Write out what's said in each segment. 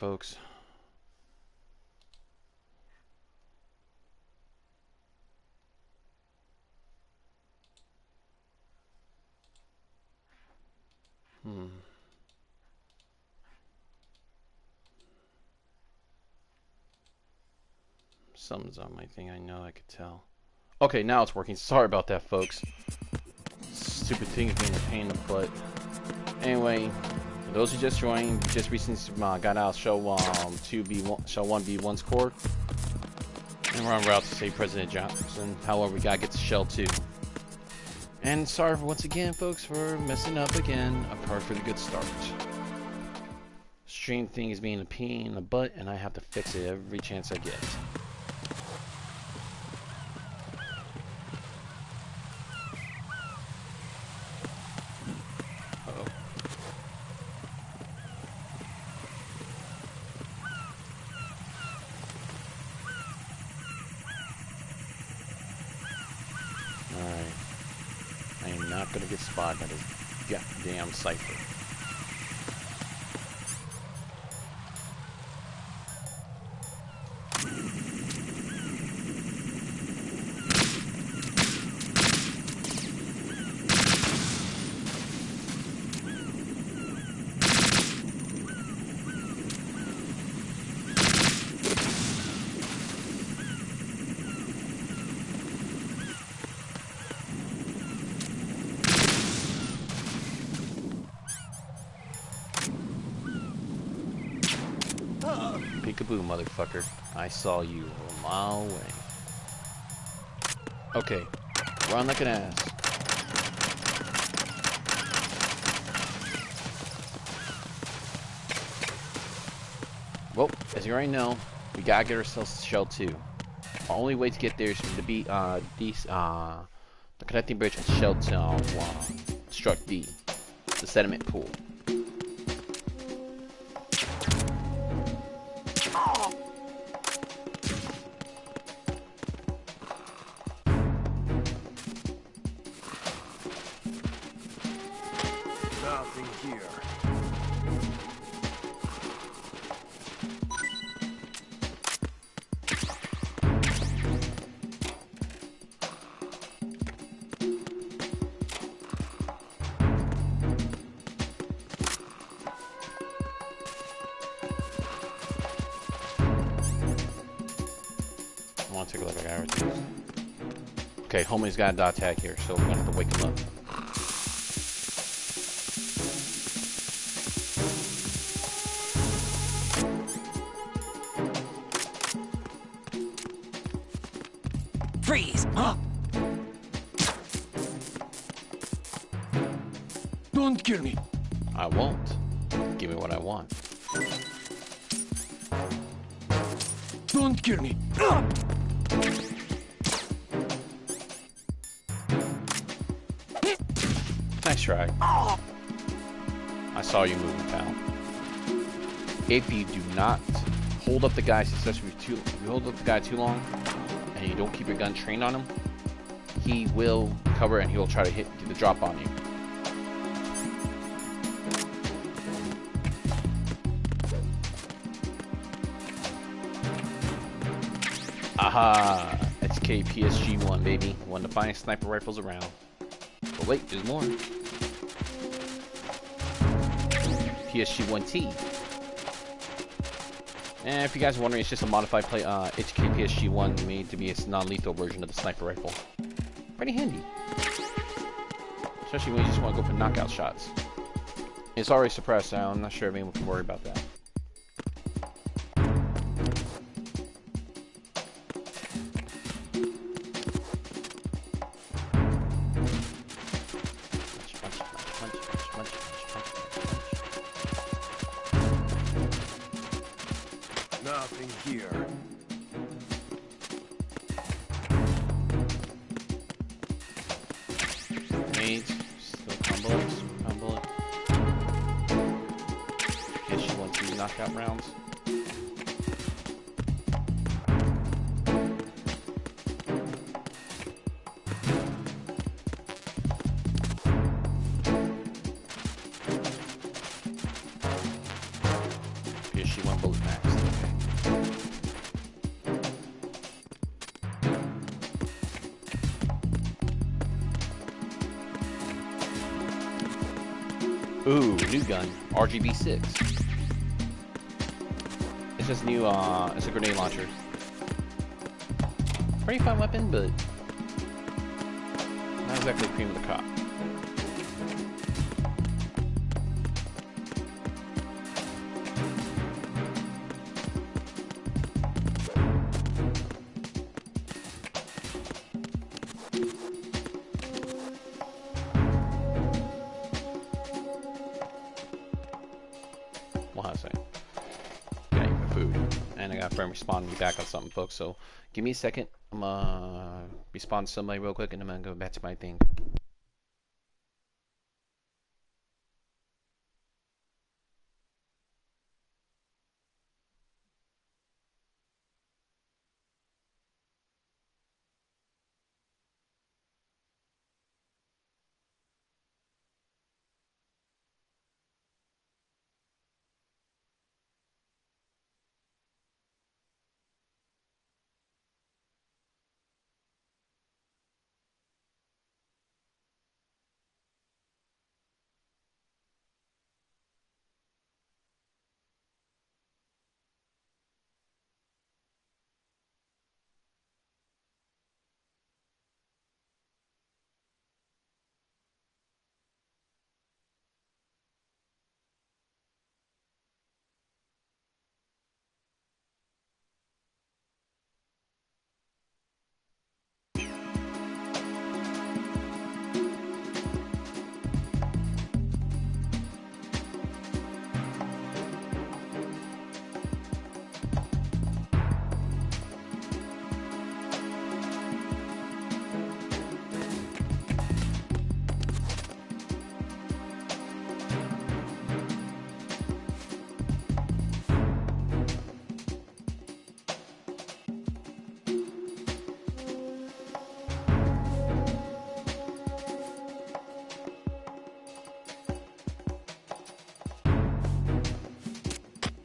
folks. Something's on my thing, I know, I could tell. Okay, now it's working. Sorry about that, folks. Stupid thing is being a pain in the butt. Anyway, for those who just joined, just recently got out Shell 2B1, Shell 1B1's core. And we're on route to save President Johnson. However, we gotta get to Shell 2. And sorry for once again, folks, for messing up again. Apart for the good start. Stream thing is being a pain in the butt, and I have to fix it every chance I get. Gonna get spotted by this goddamn cipher. Peekaboo, motherfucker. I saw you a mile away. Okay. Run like an ass. Well, as you already know, we gotta get ourselves to Shell 2. The only way to get there is to beat the connecting bridge at Shell 2 Struck D, the sediment pool. Take a look at everything. Okay, homie's got a attack here, so we're gonna have to wake him up. Freeze! Huh? Don't kill me. I won't. Give me what I want. Don't kill me. Nice try. I saw you moving, pal. If you do not hold up the guy, especially if you hold up the guy too long, and you don't keep your gun trained on him, he will cover and he will try to hit the drop on you. Aha! XK PSG-1, baby. One of the finest sniper rifles around. But wait, there's more. PSG-1T. And if you guys are wondering, it's just a modified HK PSG-1 made to be a non-lethal version of the sniper rifle. Pretty handy. Especially when you just want to go for knockout shots. It's already suppressed, so I'm not sure if anyone can worry about that. Knockout rounds. PSG-1 bullet Maxed, okay. Ooh, new gun, RGB6. It's just new, it's a grenade launcher. Pretty fun weapon, but not exactly cream of the crop. Respawn me back on something, folks, so give me a second. I'm gonna respond to somebody real quick and I'm gonna go back to my thing.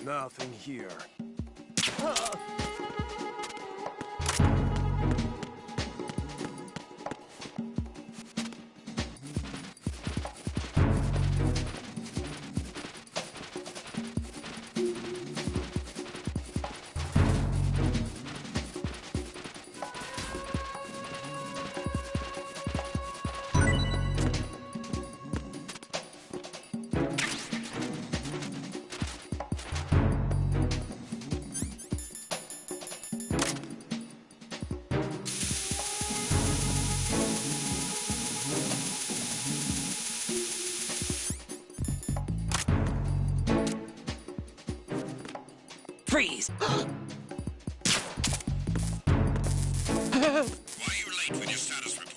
Nothing here. Freeze! Why are you late with your status report?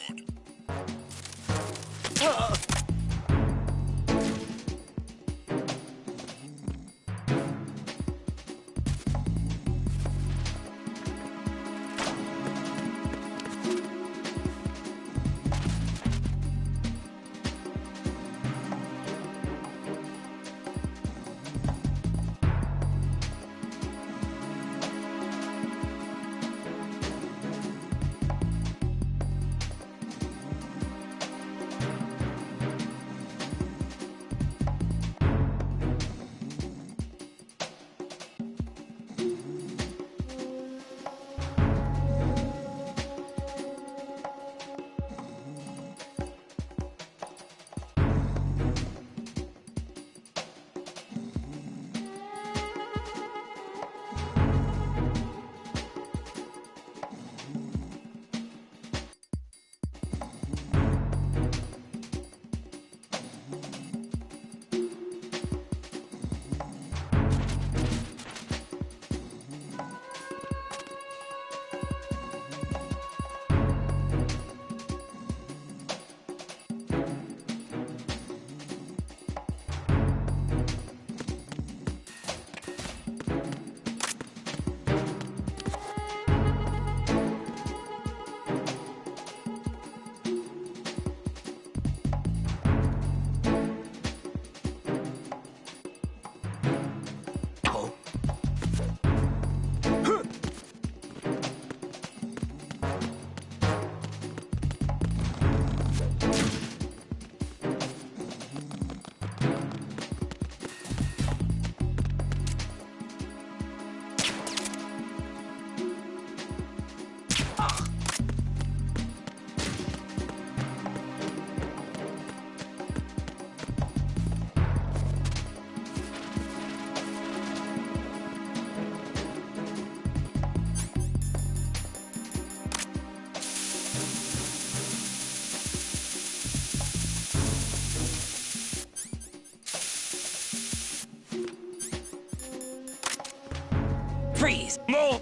Freeze! No!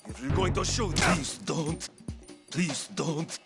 If you're going to shoot, please don't. Please don't.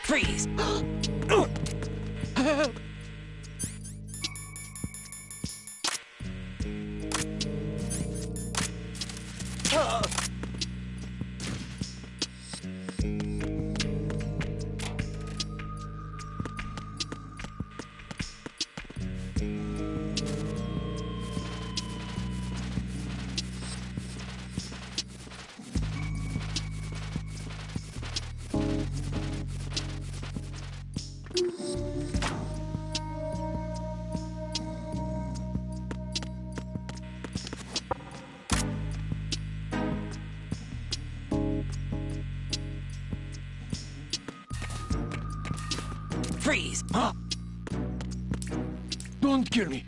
Freeze! Freeze! Don't kill me.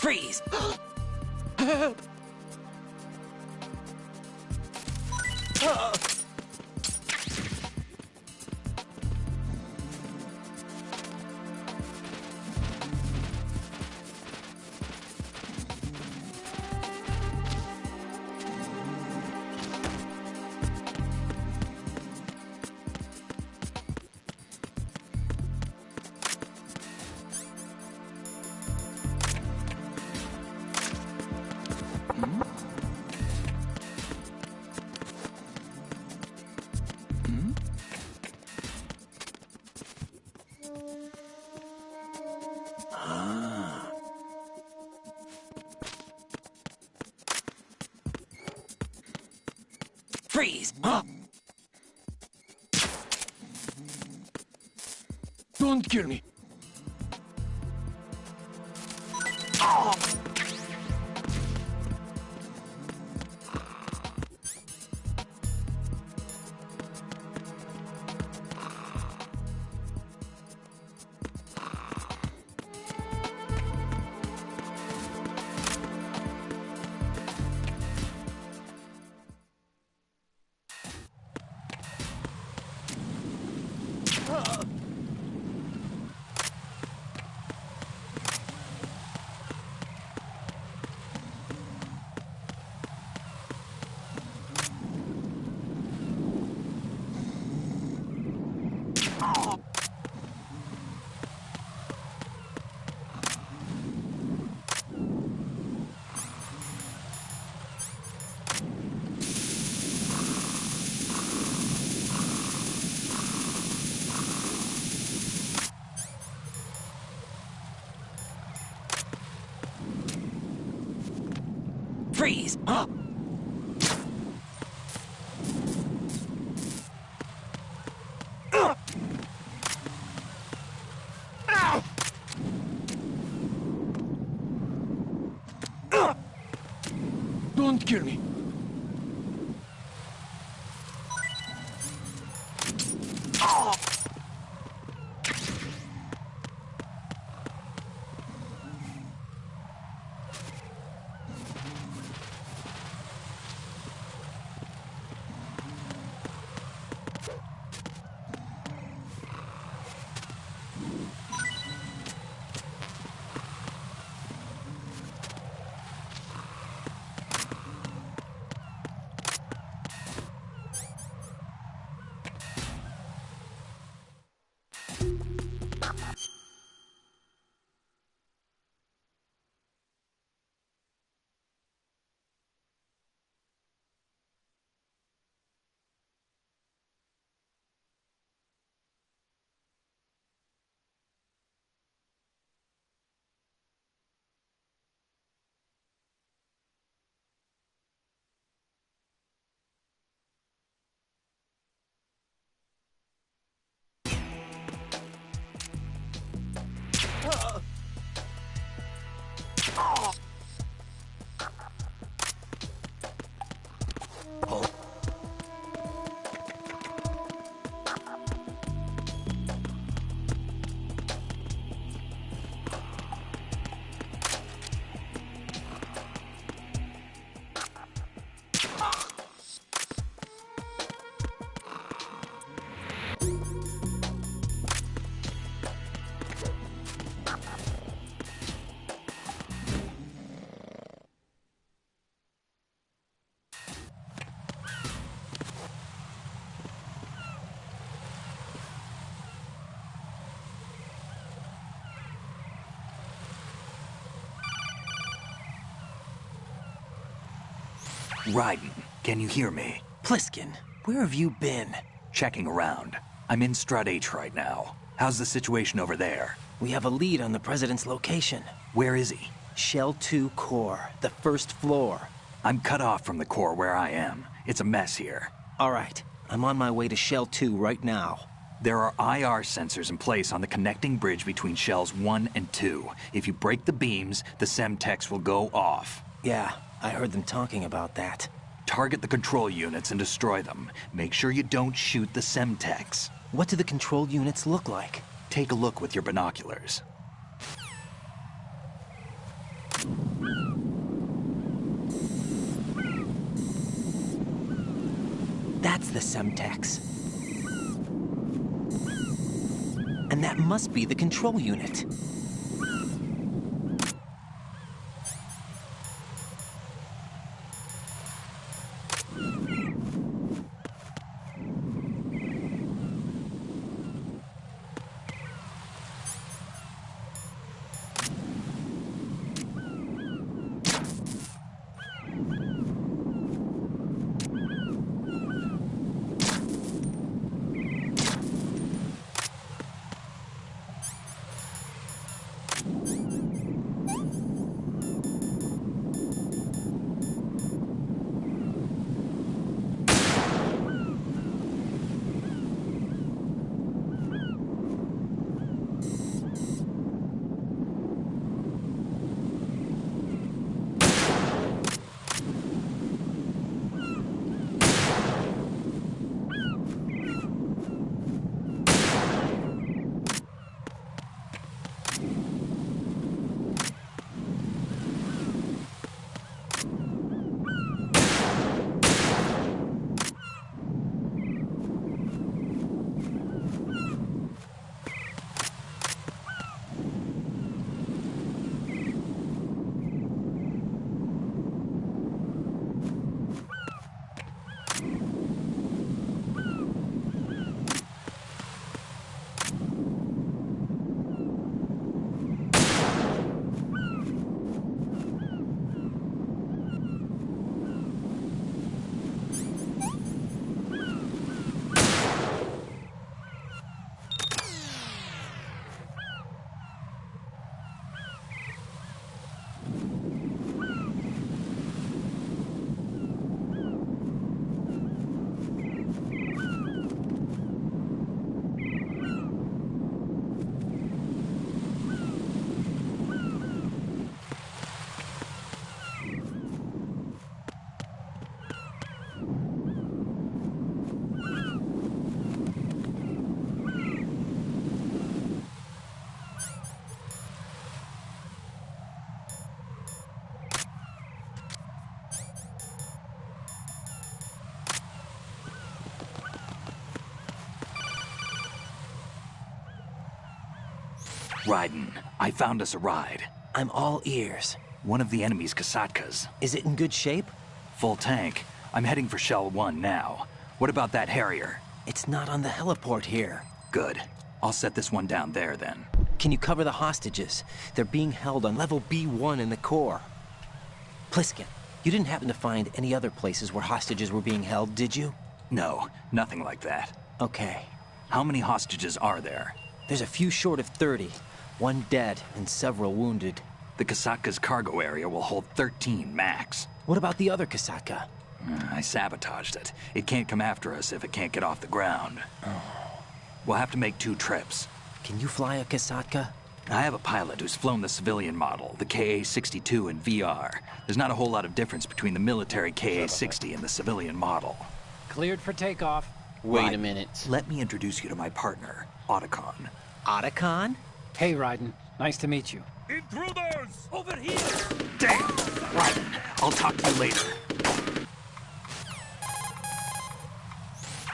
Freeze! Help! Freeze! Don't kill me! Freeze! Don't kill me! Raiden, can you hear me? Pliskin, where have you been? Checking around. I'm in Strut H right now. How's the situation over there? We have a lead on the President's location. Where is he? Shell 2 core, the first floor. I'm cut off from the core where I am. It's a mess here. All right, I'm on my way to Shell 2 right now. There are IR sensors in place on the connecting bridge between Shells 1 and 2. If you break the beams, the Semtex will go off. Yeah, I heard them talking about that. Target the control units and destroy them. Make sure you don't shoot the Semtex. What do the control units look like? Take a look with your binoculars. the Semtex. And that must be the control unit. Raiden, I found us a ride. I'm all ears. One of the enemy's Kasatkas. Is it in good shape? Full tank. I'm heading for Shell 1 now. What about that Harrier? It's not on the heliport here. Good. I'll set this one down there then. Can you cover the hostages? They're being held on level B1 in the core. Pliskin, you didn't happen to find any other places where hostages were being held, did you? No, nothing like that. Okay. How many hostages are there? There's a few short of 30. One dead and several wounded. The Kasatka's cargo area will hold 13 max. What about the other Kasatka? I sabotaged it. It can't come after us if it can't get off the ground. We'll have to make 2 trips. Can you fly a Kasatka? I have a pilot who's flown the civilian model, the KA-62 in VR. There's not a whole lot of difference between the military KA-60 and the civilian model. Cleared for takeoff. Wait Right. a minute. Let me introduce you to my partner, Otacon. Otacon? Hey, Raiden. Nice to meet you. Intruders! Over here! Damn! Raiden, I'll talk to you later.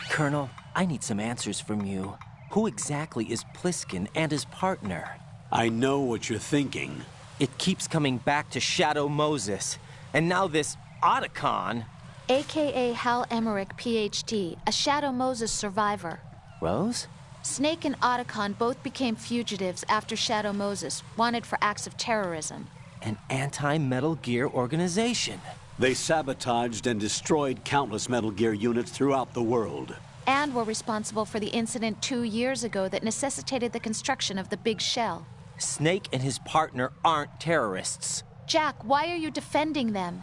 Colonel, I need some answers from you. Who exactly is Pliskin and his partner? I know what you're thinking. It keeps coming back to Shadow Moses. And now this Otacon. AKA Hal Emmerich, PhD, a Shadow Moses survivor. Rose? Snake and Otacon both became fugitives after Shadow Moses, wanted for acts of terrorism. An anti-Metal Gear organization. They sabotaged and destroyed countless Metal Gear units throughout the world. And were responsible for the incident 2 years ago that necessitated the construction of the Big Shell. Snake and his partner aren't terrorists. Jack, why are you defending them?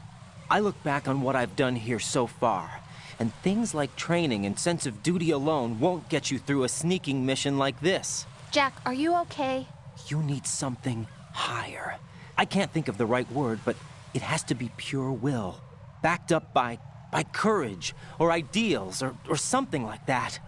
I look back on what I've done here so far, and things like training and sense of duty alone won't get you through a sneaking mission like this. Jack, are you okay? You need something higher. I can't think of the right word, but it has to be pure will, backed up by courage or ideals or something like that.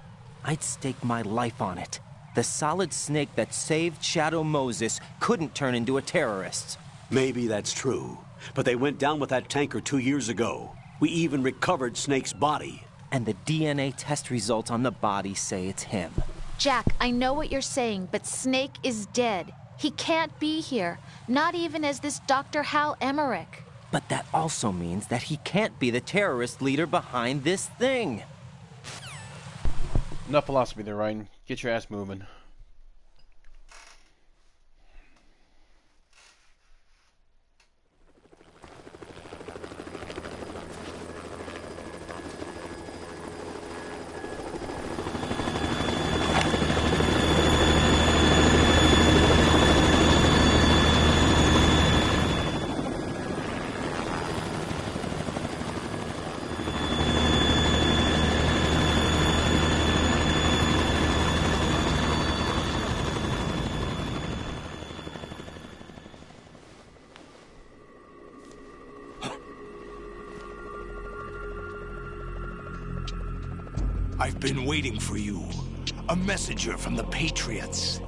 I'd stake my life on it. The solid Snake that saved Shadow Moses couldn't turn into a terrorist. Maybe that's true, but they went down with that tanker 2 years ago. We even recovered Snake's body. and the DNA test results on the body say it's him. Jack, I know what you're saying, but Snake is dead. He can't be here, not even as this Dr. Hal Emmerich. But that also means that he can't be the terrorist leader behind this thing. Enough philosophy there, Raiden. Get your ass moving. I've been waiting for you. A messenger from the Patriots.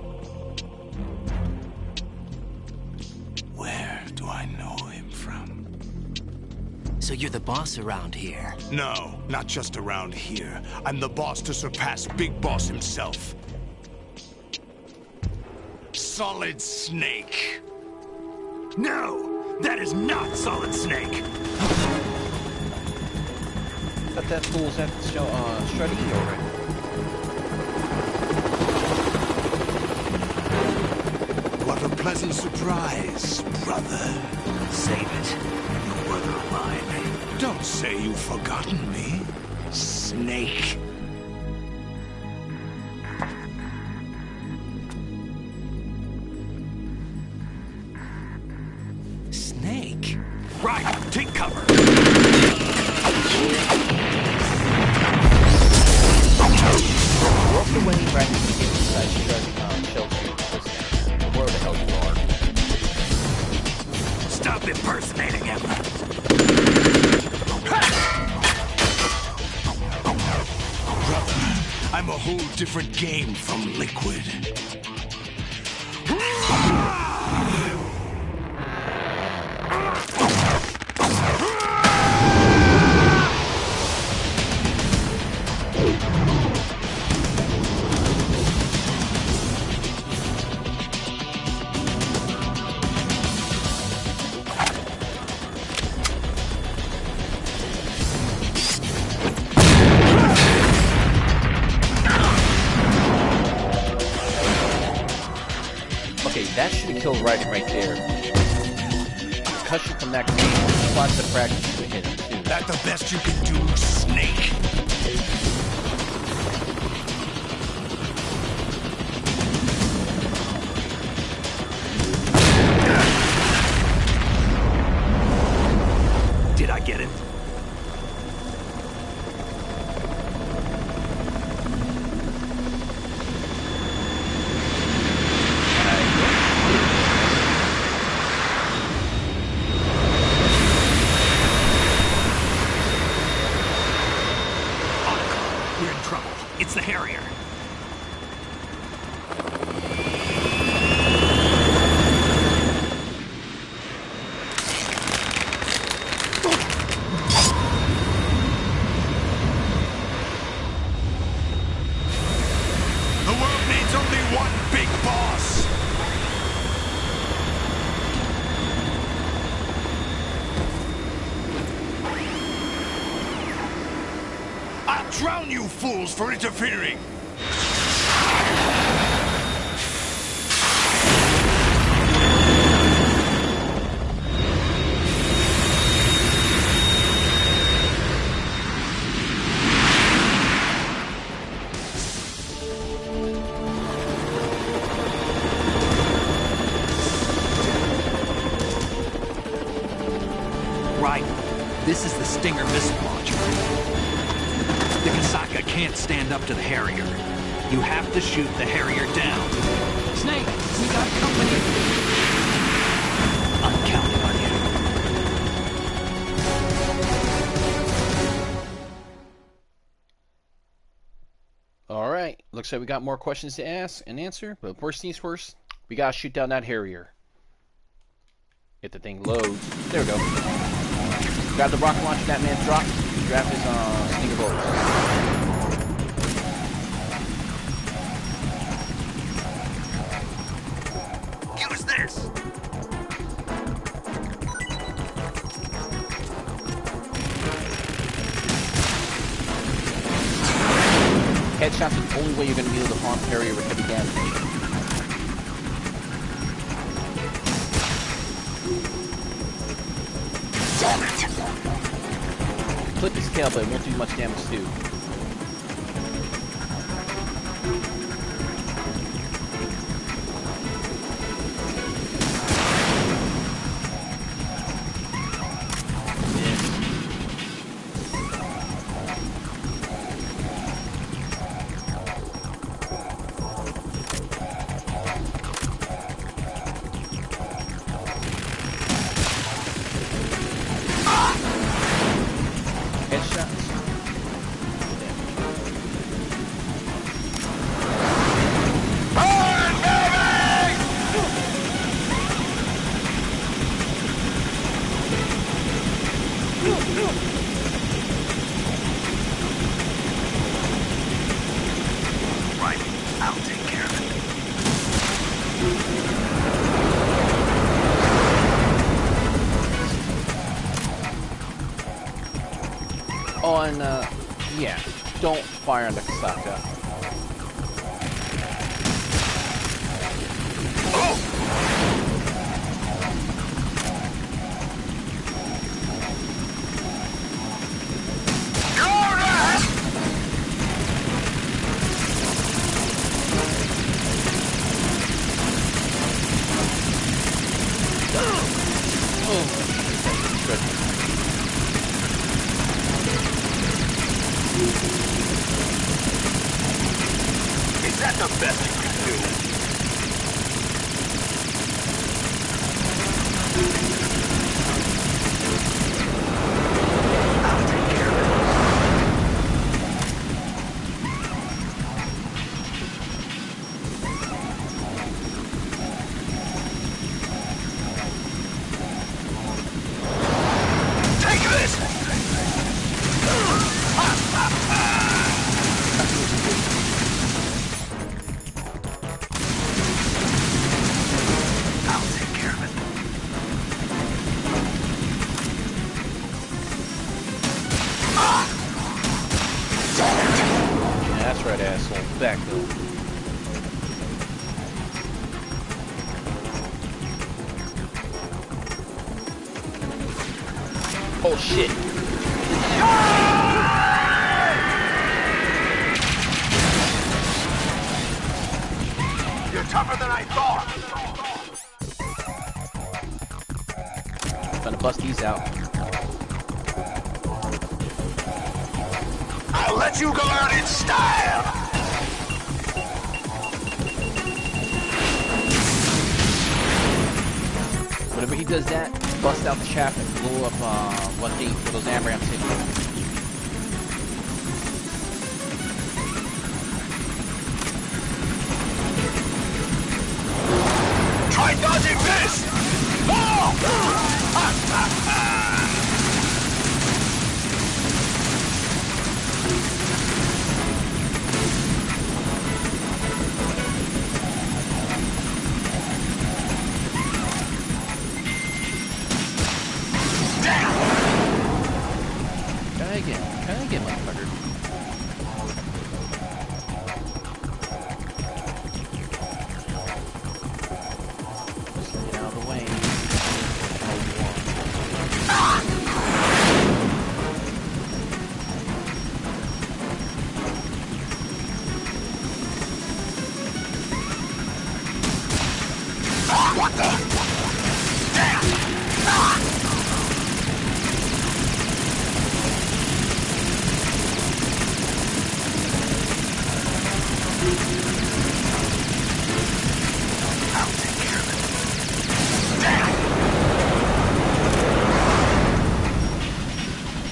Where do I know him from? So you're the boss around here? No, not just around here. I'm the boss to surpass Big Boss himself. Solid Snake. No! That is not Solid Snake! But that fool's at the show, Shreddy already. What a pleasant surprise, brother. Save it. You brother of mine. Don't say you've forgotten me, Snake. Snake? Right, take cover! Walk away right when you get inside shelter. Where the hell you are. Stop impersonating him! Brother, I'm a whole different game from Liquid. That should have killed Raiden right there. Concussion from that game. Lots of practice to hit him too. That the best you can do, Snake? Did I get it? It's the Harrier. The world needs only one big boss. I'll drown you fools for interfering. Right. This is the Stinger missile launcher. The Kasaka can't stand up to the Harrier. You have to shoot the Harrier down. Snake, we got company. I'm counting on you. Alright, looks like we got more questions to ask and answer, but first things first, we gotta shoot down that Harrier. If the thing loads. There we go. Grab the rocket launcher that man dropped. grab his sneaker bullets. Use this! Headshots are the only way you're going to be able to harm, parry, or heavy damage. Damn it! Clip his tail, but it won't do much damage too. Oh, and yeah, don't fire on the Kasaka. Is that the best you can do? I'll take care of it. Take this! I'll take care of it. Yeah, that's right, asshole. Back though. Oh shit. You're tougher than I thought. Gonna bust these out. I'll let you go out in style. Whenever he does that, bust out the shaft and blow up one gate for those amrams hitting. Try dodging this! Oh! Try again, motherfucker. Just get out of the way. What the? Damn! I'll take care of it. Damn!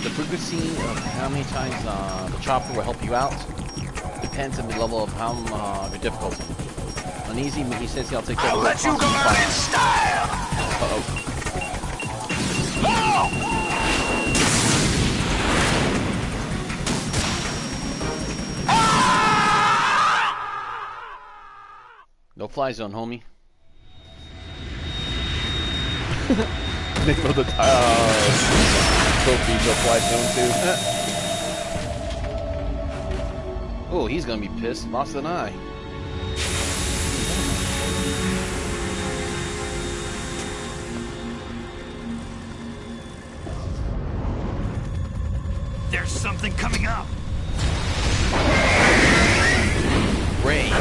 The frequency of how many times the chopper will help you out depends on the level of how your difficulty. On easy, he says he'll take care I'll of let you go out in style! Uh-oh. Oh! No fly zone, homie. Name of the trophy, no fly zone too. Oh, he's gonna be pissed. Lost an eye. There's something coming up. Ray.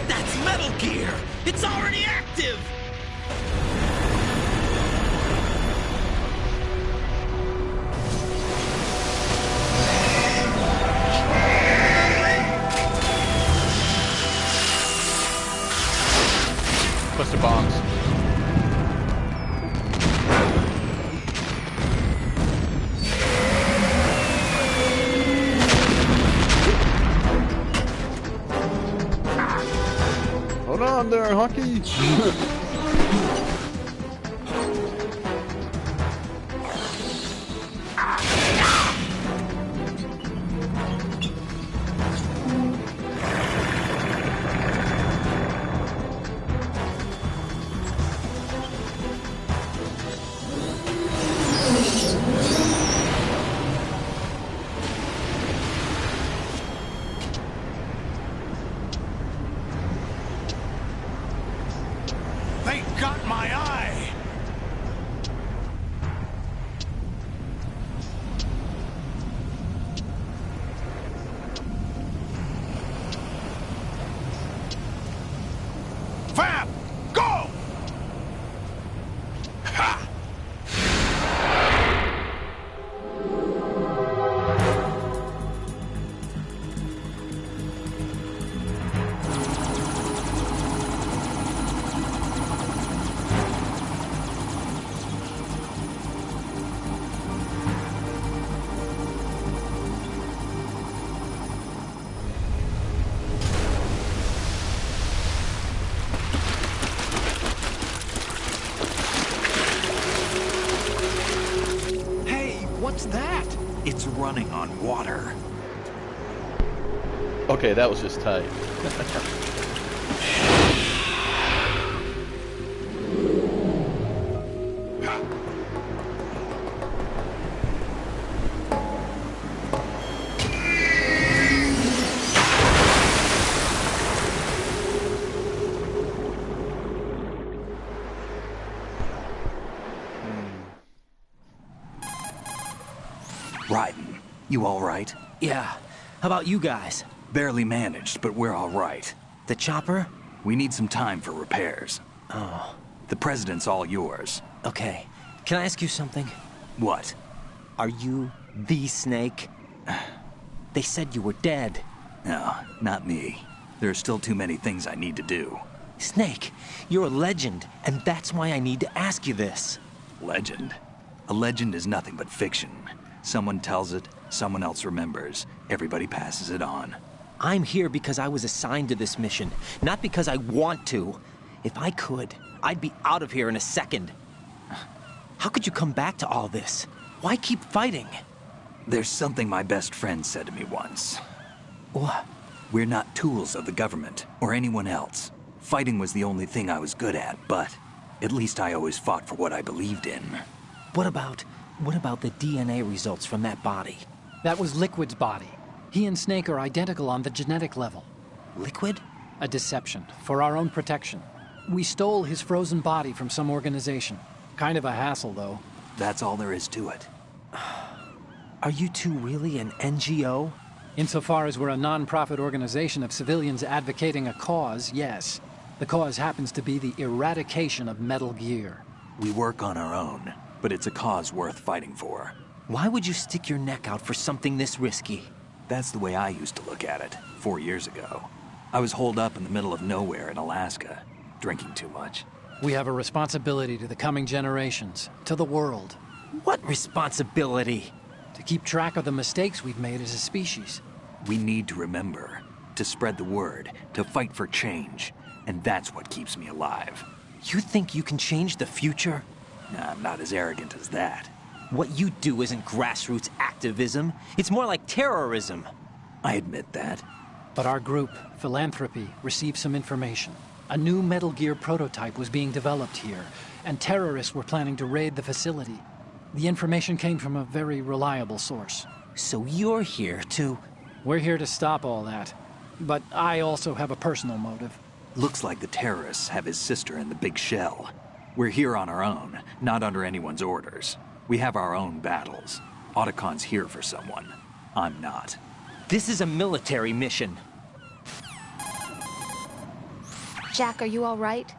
That's Metal Gear! It's already active! Cluster bombs. Hold on there, Hockey. They got my eye! Fab! Go! Ha! What's that? It's running on water. Okay, that was just tight. Raiden, you all right? Yeah. How about you guys? Barely managed, but we're all right. The chopper? We need some time for repairs. Oh, The president's all yours. okay. Can I ask you something? What? Are you the Snake? They said you were dead. No, not me. There are still too many things I need to do. Snake, you're a legend, and that's why I need to ask you this. Legend? A legend is nothing but fiction. Someone tells it, someone else remembers. Everybody passes it on. I'm here because I was assigned to this mission, not because I want to. If I could, I'd be out of here in a second. How could you come back to all this? Why keep fighting? There's something my best friend said to me once. What? We're not tools of the government or anyone else. Fighting was the only thing I was good at, but at least I always fought for what I believed in. What about the DNA results from that body? That was Liquid's body. He and Snake are identical on the genetic level. Liquid? A deception, for our own protection. We stole his frozen body from some organization. Kind of a hassle, though. That's all there is to it. Are you two really an NGO? Insofar as we're a non-profit organization of civilians advocating a cause, yes. The cause happens to be the eradication of Metal Gear. We work on our own, but it's a cause worth fighting for. Why would you stick your neck out for something this risky? That's the way I used to look at it 4 years ago. I was holed up in the middle of nowhere in Alaska, drinking too much. We have a responsibility to the coming generations, to the world, What responsibility? to keep track of the mistakes we've made as a species. We need to remember, to spread the word, to fight for change, and that's what keeps me alive. You think you can change the future? Nah, I'm not as arrogant as that. What you do isn't grassroots activism. It's more like terrorism. I admit that. But our group, Philanthropy, received some information. A new Metal Gear prototype was being developed here, and terrorists were planning to raid the facility. The information came from a very reliable source. So you're here to... We're here to stop all that. But I also have a personal motive. Looks like the terrorists have his sister in the big shell. We're here on our own, not under anyone's orders. We have our own battles. Otacon's here for someone. I'm not. This is a military mission. Jack, are you all right?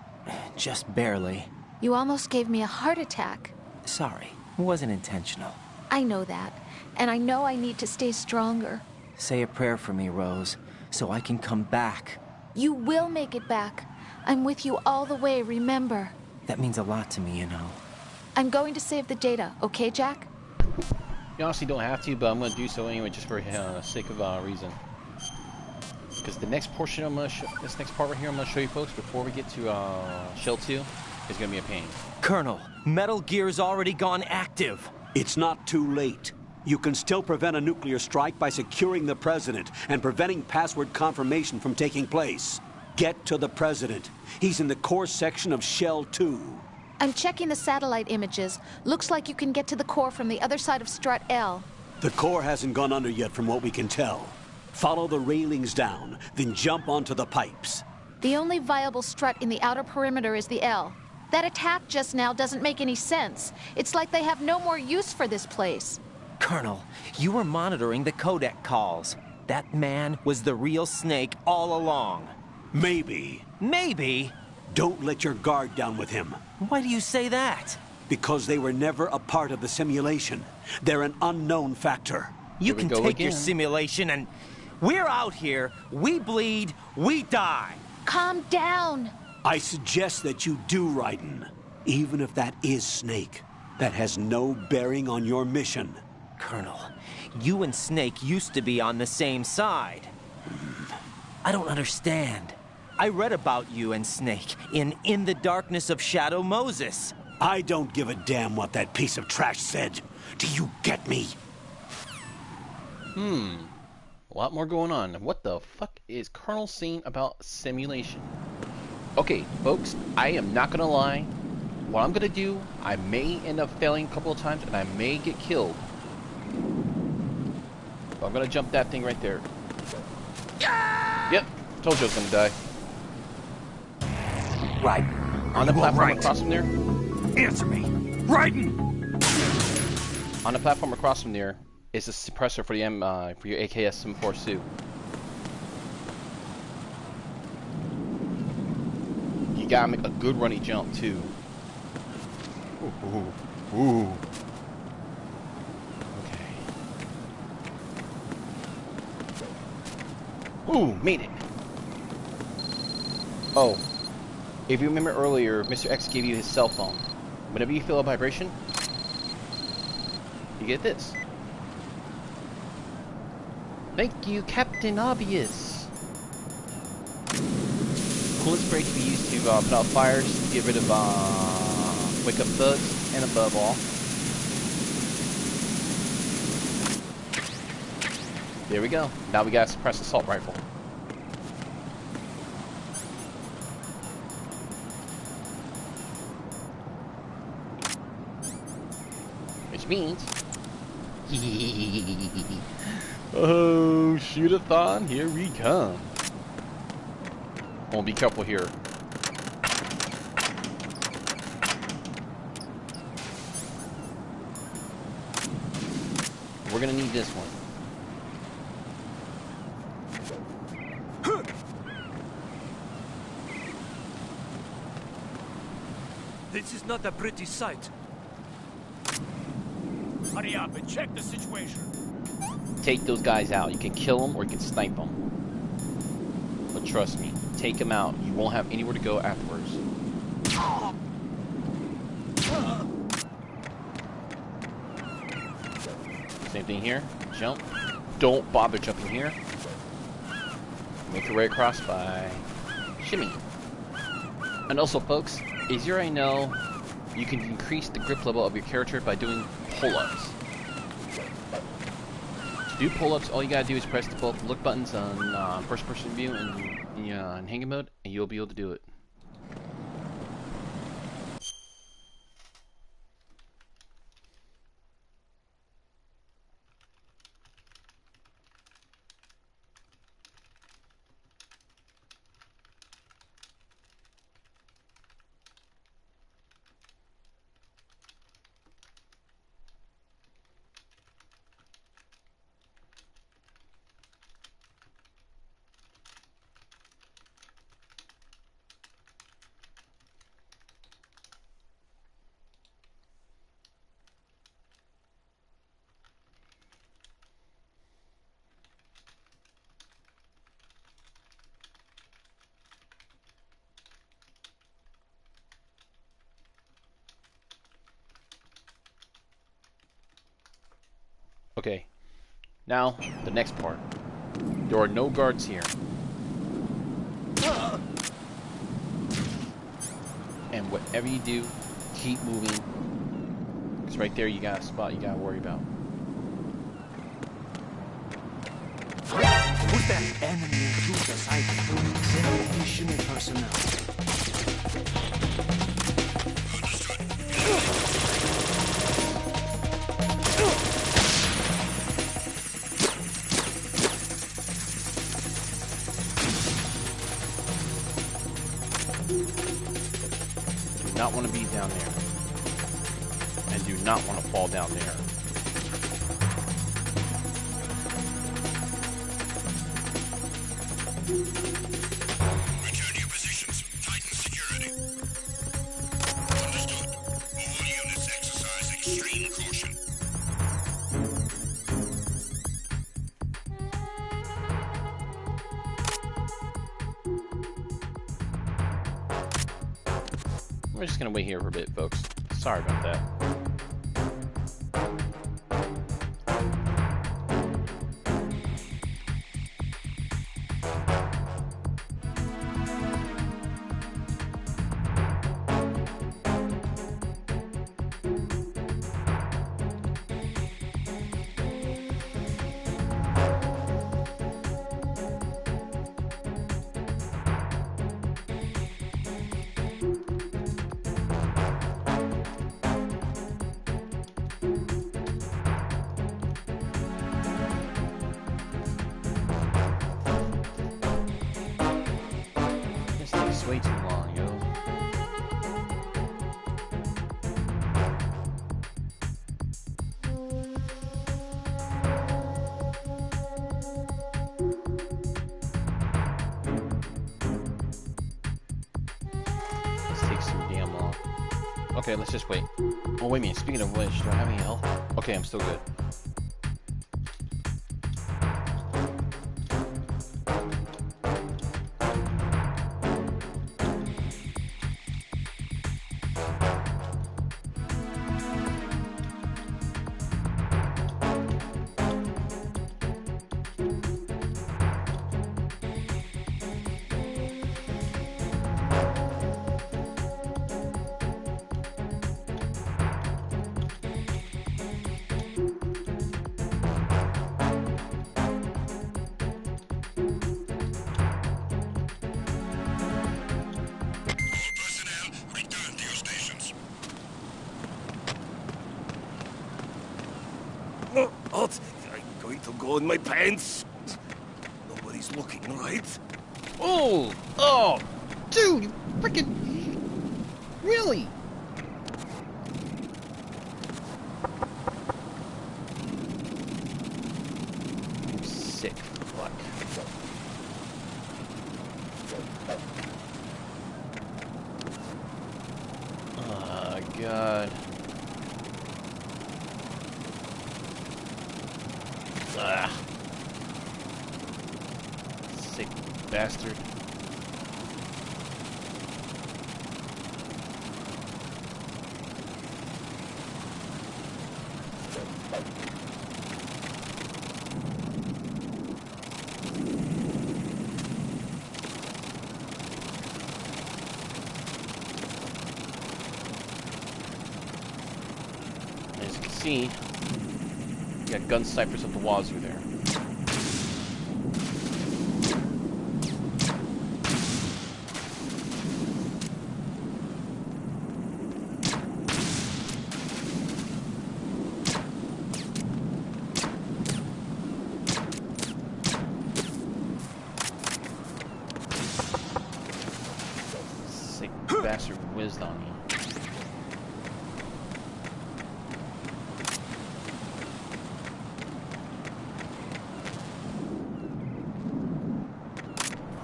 Just barely. You almost gave me a heart attack. Sorry, it wasn't intentional. I know that, and I know I need to stay stronger. Say a prayer for me, Rose, so I can come back. You will make it back. I'm with you all the way, remember. That means a lot to me, you know. I'm going to save the data, okay, Jack? You honestly don't have to, but I'm going to do so anyway, just for sake of reason. Because the next portion I'm going to this next part right here I'm going to show you folks before we get to Shell 2 is going to be a pain. Colonel, Metal Gear's already gone active. It's not too late. You can still prevent a nuclear strike by securing the president and preventing password confirmation from taking place. Get to the president. He's in the core section of Shell 2. I'm checking the satellite images. Looks like you can get to the core from the other side of Strut L. The core hasn't gone under yet from what we can tell. Follow the railings down, then jump onto the pipes. The only viable strut in the outer perimeter is the L. That attack just now doesn't make any sense. It's like they have no more use for this place. Colonel, you were monitoring the codec calls. That man was the real Snake all along. Maybe. Maybe? Don't let your guard down with him. Why do you say that? Because they were never a part of the simulation. They're an unknown factor. You can take your again. simulation and... We're out here, we bleed, we die. Calm down. I suggest that you do, Raiden. Even if that is Snake, that has no bearing on your mission. Colonel, you and Snake used to be on the same side. I don't understand. I read about you and Snake in the Darkness of Shadow Moses. I don't give a damn what that piece of trash said. Do you get me? A lot more going on. What the fuck is Colonel saying about simulation? Okay, folks, I am not gonna lie. What I'm gonna do, I may end up failing a couple of times and I may get killed. But I'm gonna jump that thing right there. Yep, told you I was gonna die. Right. On the You are platform right. across from there. Answer me. Raiden! On the platform across from there is a suppressor for the for your AKS-74 suit. You gotta make a good runny jump too. Ooh. Okay. Ooh, made it. Oh, if you remember earlier, Mr. X gave you his cell phone. Whenever you feel a vibration, you get this. Thank you, Captain Obvious. Coolest spray to be used to put out fires, get rid of wake up thugs, and above all, there we go. Now we got a suppressed assault rifle. Which means, oh, shoot-a-thon, here we come. Oh, be careful here. We're gonna need this one. This is not a pretty sight. Hurry up and check the situation. Take those guys out. You can kill them or you can snipe them. But trust me, take them out. You won't have anywhere to go afterwards. Same thing here. Jump. Don't bother jumping here. Make your way across by shimmy. And also, folks, as you already know, You can increase the grip level of your character by doing pull-ups. To do pull-ups, all you gotta do is press both look buttons on first-person view and in hanging mode, and you'll be able to do it. Okay, now the next part. There are no guards here. And whatever you do, keep moving. Because right there you got a spot you gotta worry about. Put that enemy into the sight. Send additional personnel. Do not want to be down there. And do not want to fall down there. Return to your positions. Tighten security. Understood. All units exercise extreme caution. We're just gonna wait here for a bit, folks. Sorry about that. This takes way too long, yo. This takes too damn long. Okay, let's just wait. Oh, wait a minute. Speaking of which, do I have any health? Okay, I'm still good. Personnel, return to your stations. What? I'm going to go in my pants. Nobody's looking, right? Oh! Oh! Dude, you freaking... Really? You sick fuck. Oh, God. Ah. Sick bastard. see, you got gun snipers up the wazoo there. Sick bastard whizzed on me.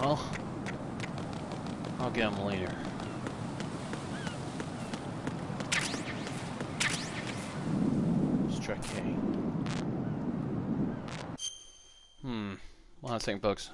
Well, I'll get him later. Let's try K. One second, folks.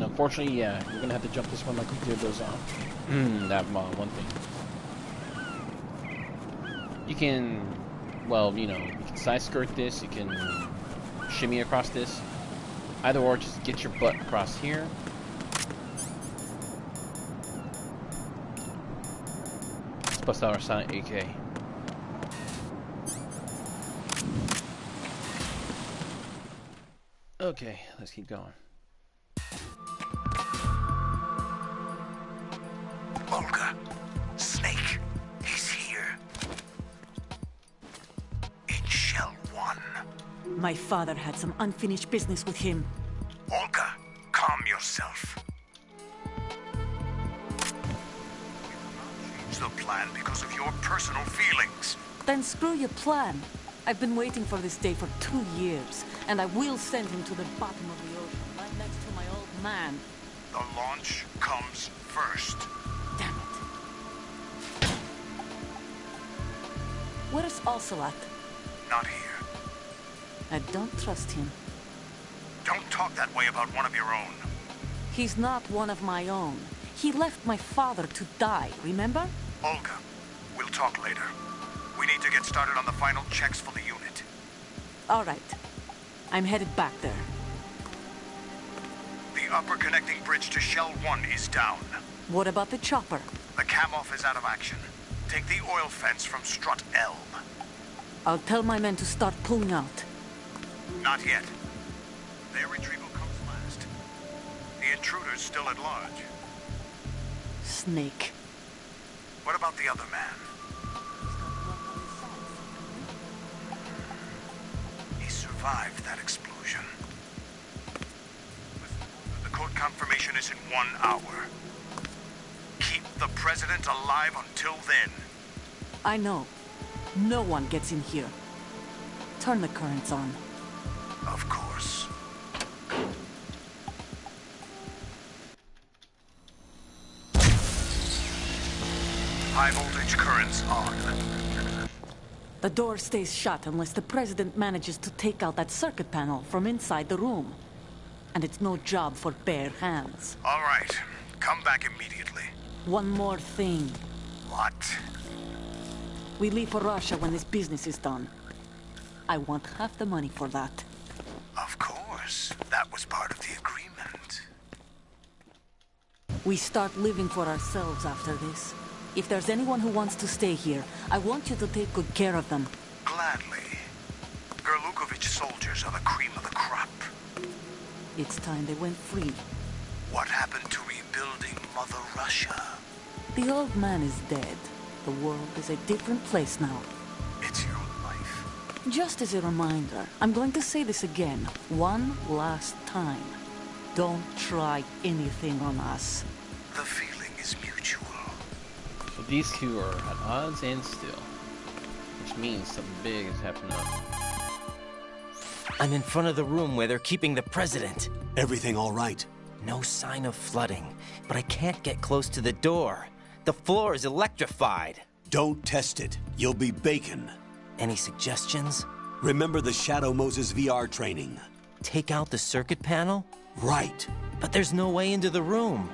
Unfortunately, yeah, you're gonna have to jump this one like we did those that one thing. You can, well, you know, you can side skirt this, you can shimmy across this. Either or, just get your butt across here. Let's bust out our silent AK. Okay, let's keep going. Olga, Snake, he's here. In Shell 1. My father had some unfinished business with him. Olga, calm yourself. Change the plan because of your personal feelings. Then screw your plan. I've been waiting for this day for 2 years, and I will send him to the bottom of the ocean, right next to my old man. The launch comes first. Damn it. Where's Ocelot? Not here. I don't trust him. Don't talk that way about one of your own. He's not one of my own. He left my father to die, remember? Olga, we'll talk later. We need to get started on the final checks for the unit. All right. I'm headed back there. The upper connecting bridge to Shell 1 is down. What about the chopper? The cam-off is out of action. Take the oil fence from strut L. I'll tell my men to start pulling out. Not yet. Their retrieval comes last. The intruder's still at large. Snake. What about the other man? He survived that explosion. The code confirmation is in 1 hour. Keep the president alive until then. I know. No one gets in here. Turn the currents on. Of course. High voltage currents on. The door stays shut unless the president manages to take out that circuit panel from inside the room. And it's no job for bare hands. All right. Come back immediately. One more thing. What? We leave for Russia when this business is done. I want half the money for that. Of course. That was part of the agreement. We start living for ourselves after this. If there's anyone who wants to stay here, I want you to take good care of them. Gladly. Gerlukovich soldiers are the cream of the crop. It's time they went free. What happened to rebuilding Mother Russia? The old man is dead. The world is a different place now. It's your life. Just as a reminder, I'm going to say this again, one last time. Don't try anything on us. The feeling is mutual. So these two are at odds and still. which means something big is happening up. I'm in front of the room where they're keeping the president. Everything all right? No sign of flooding, but I can't get close to the door. The floor is electrified. Don't test it. You'll be bacon. Any suggestions? Remember the Shadow Moses VR training. Take out the circuit panel? Right. But there's no way into the room.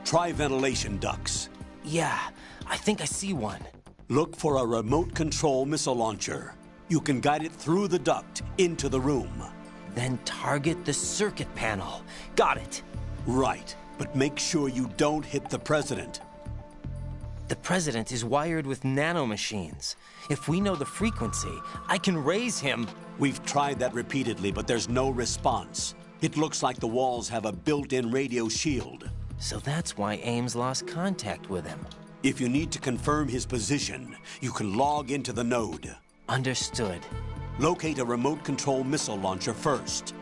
Try ventilation ducts. Yeah, I think I see one. Look for a remote control missile launcher. You can guide it through the duct into the room. Then target the circuit panel. Got it. Right, but make sure you don't hit the president. The president is wired with nanomachines. If we know the frequency, I can raise him. We've tried that repeatedly, but there's no response. It looks like the walls have a built-in radio shield. So that's why Ames lost contact with him. If you need to confirm his position, you can log into the node. Understood. Locate a remote control missile launcher first.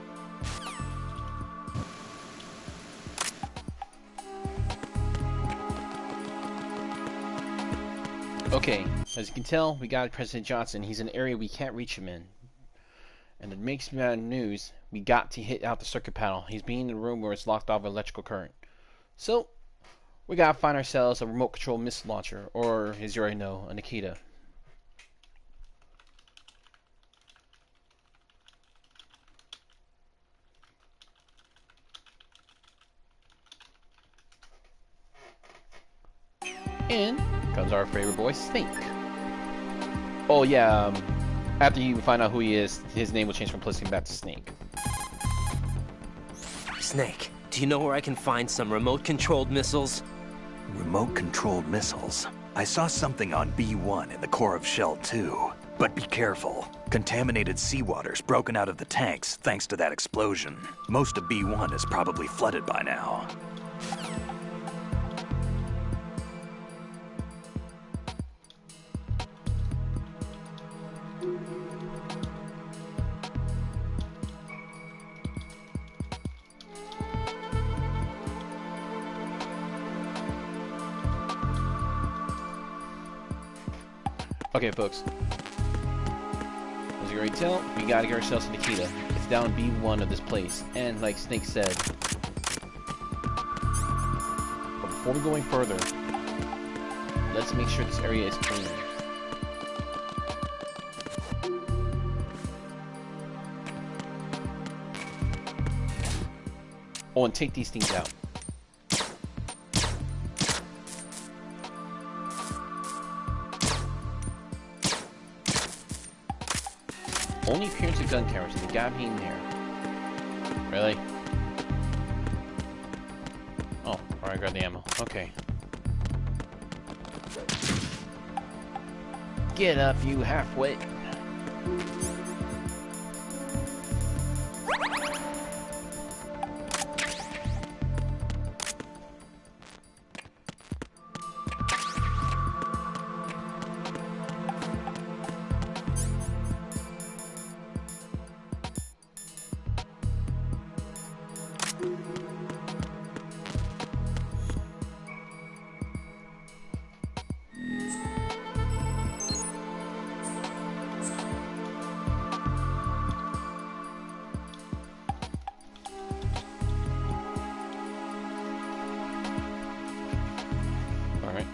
Okay, as you can tell, we got President Johnson. He's in an area we can't reach him in. And it makes bad news. We got to hit out the circuit panel. He's being in the room where it's locked off electrical current. So, we gotta find ourselves a remote control missile launcher, or as you already know, a Nikita. And comes our favorite boy, Snake. Oh yeah, after you find out who he is, his name will change from Pliskin back to Snake. Snake, do you know where I can find some remote-controlled missiles? Remote-controlled missiles. I saw something on B1 in the core of Shell 2. But be careful. Contaminated seawater's broken out of the tanks thanks to that explosion. Most of B1 is probably flooded by now. Okay, folks. As you already tell, we gotta get ourselves a Nikita. It's down B1 of this place, and like Snake said. But before we go any further, let's make sure this area is clean. Oh, and take these things out. Only appearance of gun cameras, and they gotta be in there. Really? Oh, alright, grab the ammo. Okay. Get up, you half-wit. Alright.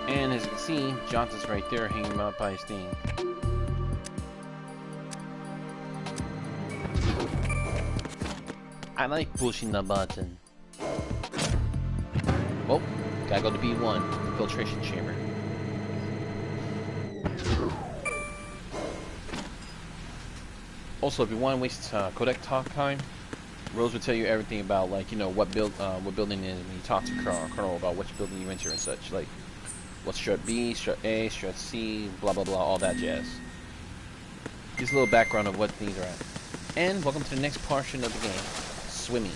And as you can see, Johnson's right there hanging him up by his thing. I like pushing the button. Oh, gotta go to B1, the filtration chamber. Also, if you want to waste codec talk time, Rose will tell you everything about, like, you know, what building it is when you talk to Colonel about which building you enter and such, like what's strut B, strut A, strut C, blah blah blah, all that jazz. Just a little background of what things are at. And welcome to the next portion of the game, swimming.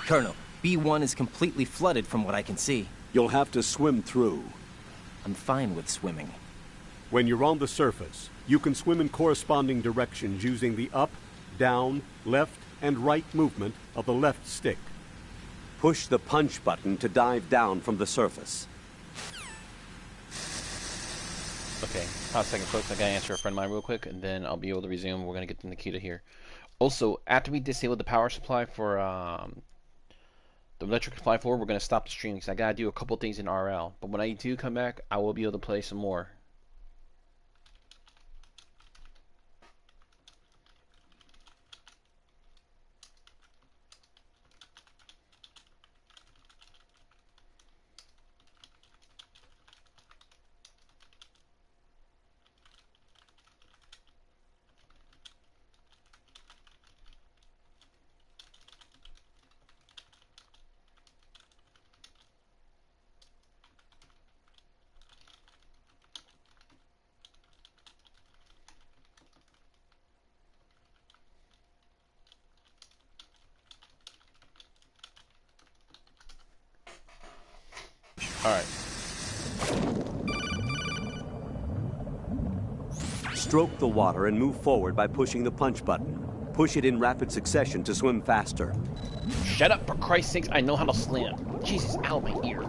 Colonel, B1 is completely flooded from what I can see. You'll have to swim through. I'm fine with swimming. When you're on the surface, you can swim in corresponding directions using the up, down, left, and right movement of the left stick. Push the punch button to dive down from the surface. Okay, pause a second, folks. I gotta answer a friend of mine real quick, and then I'll be able to resume. We're gonna get to Nikita here. Also, after we disable the power supply for the electric supply floor, we're gonna stop the stream because I gotta do a couple things in RL. But when I do come back, I will be able to play some more. Alright. Stroke the water and move forward by pushing the punch button. Push it in rapid succession to swim faster. Shut up, for Christ's sakes, I know how to slam. Jesus, ow, my ear.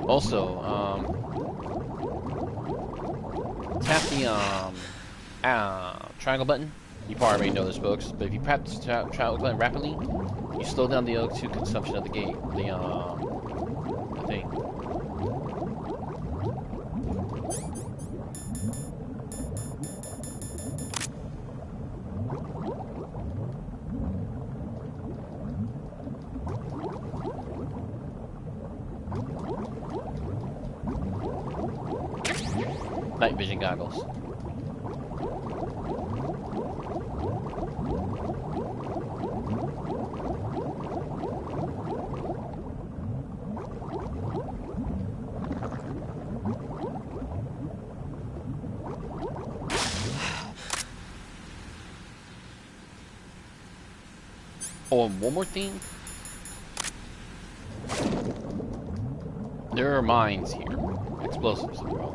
Also, tap the, triangle button. You probably already know this, folks, but if you tap the triangle button rapidly, you slow down the O2 consumption of the gate, the thing. Night vision goggles. Oh, and one more thing. There are mines here. Explosives, if you will.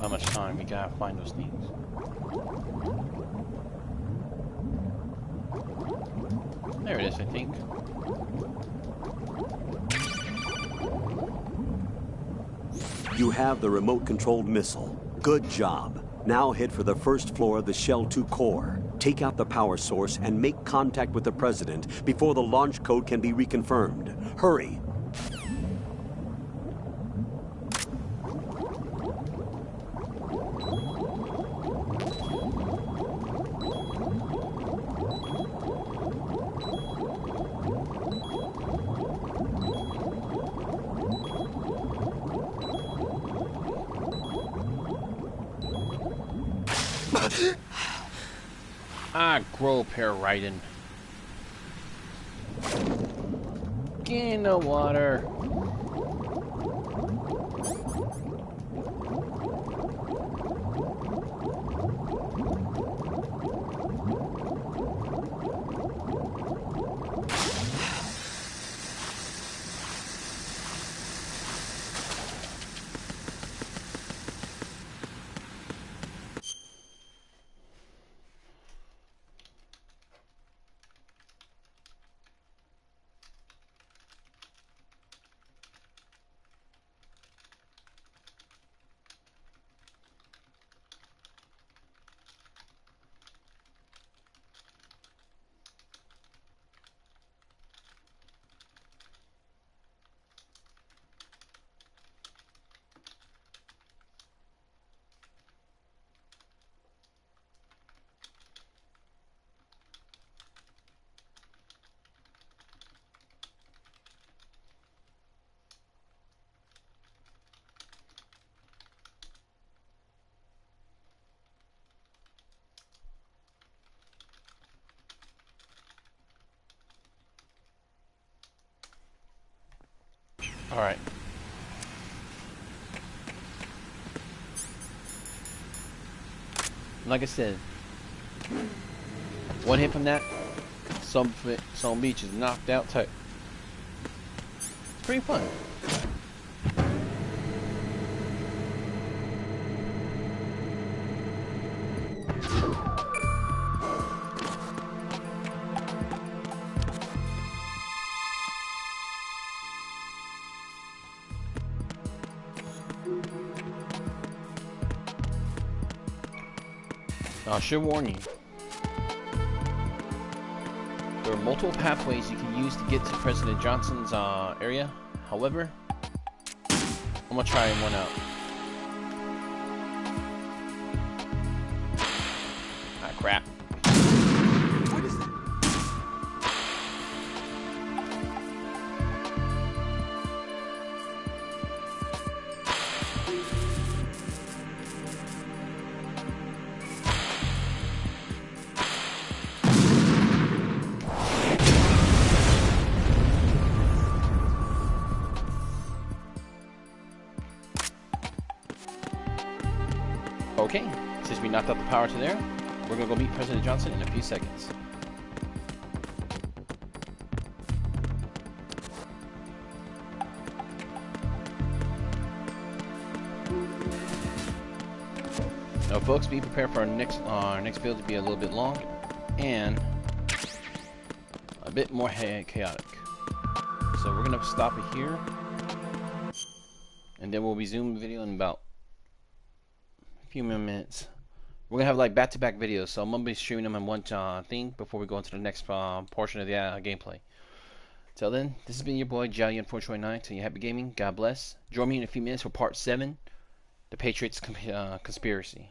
How much time we gotta find those things. There it is, I think. You have the remote-controlled missile. Good job. Now head for the first floor of the Shell 2 core. Take out the power source and make contact with the President before the launch code can be reconfirmed. Hurry. Grow pair Raiden. Get in the water. Alright. Like I said, one hit from that, some beach is knocked out tight. It's pretty fun. I should warn you. There are multiple pathways you can use to get to President Johnson's area. However, I'm gonna try one out. Ah, crap. What is that? Okay, since we knocked out the power to there, we're gonna go meet President Johnson in a few seconds. Now, folks, be prepared for our next build to be a little bit long and a bit more chaotic. So we're gonna stop it here, and then we'll resume the video in about few more minutes. We're gonna have like back-to-back videos, so I'm gonna be streaming them in one thing before we go into the next portion of the gameplay. Till then, this has been your boy Jallian429. Till you happy gaming. God bless. Join me in a few minutes for part 7, the Patriots conspiracy.